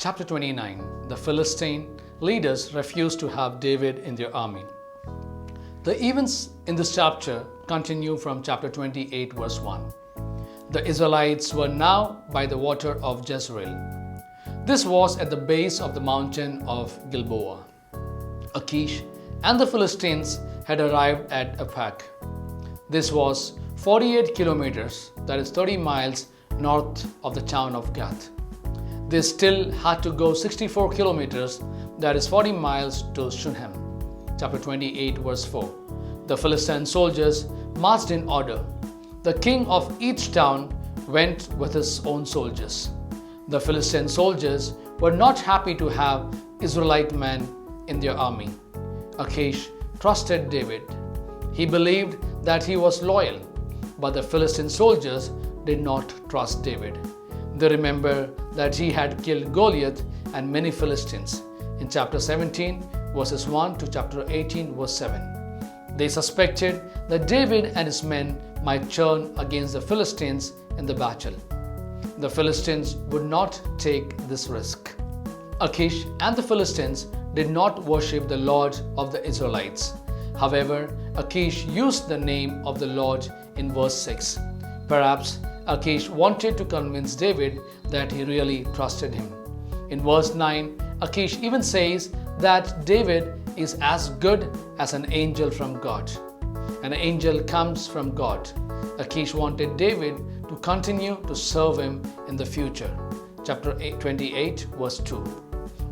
Chapter 29. The Philistine leaders refused to have David in their army. The events in this chapter continue from chapter 28 verse 1. The Israelites were now by the water of Jezreel. This was at the base of the mountain of Gilboa. Achish and the Philistines had arrived at Aphek. This was 48 kilometers, that is 30 miles north of the town of Gath. They still had to go 64 kilometers, that is 40 miles to Shunem. Chapter 28 verse 4. The Philistine soldiers marched in order. The king of each town went with his own soldiers. The Philistine soldiers were not happy to have Israelite men in their army. Achish trusted David. He believed that he was loyal, but the Philistine soldiers did not trust David. They remember that he had killed Goliath and many Philistines in chapter 17 verses 1 to chapter 18 verse 7. They suspected that David and his men might turn against the Philistines in the battle. The Philistines would not take this risk. Achish and the Philistines did not worship the Lord of the Israelites. However, Achish used the name of the Lord in verse 6. Perhaps Achish wanted to convince David that he really trusted him. In verse 9, Achish even says that David is as good as an angel from God. An angel comes from God. Achish wanted David to continue to serve him in the future. Chapter 28 verse 2.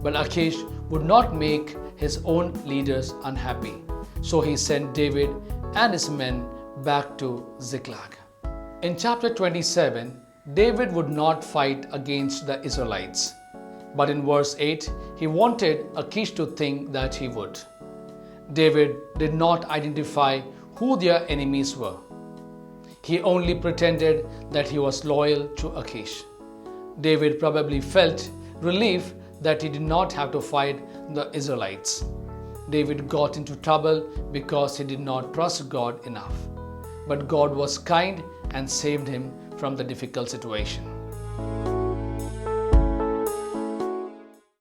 But Achish would not make his own leaders unhappy. So he sent David and his men back to Ziklag. In chapter 27, David would not fight against the Israelites. But in verse 8, he wanted Achish to think that he would. David did not identify who their enemies were. He only pretended that he was loyal to Achish. David probably felt relief that he did not have to fight the Israelites. David got into trouble because he did not trust God enough. But God was kind and saved him from the difficult situation.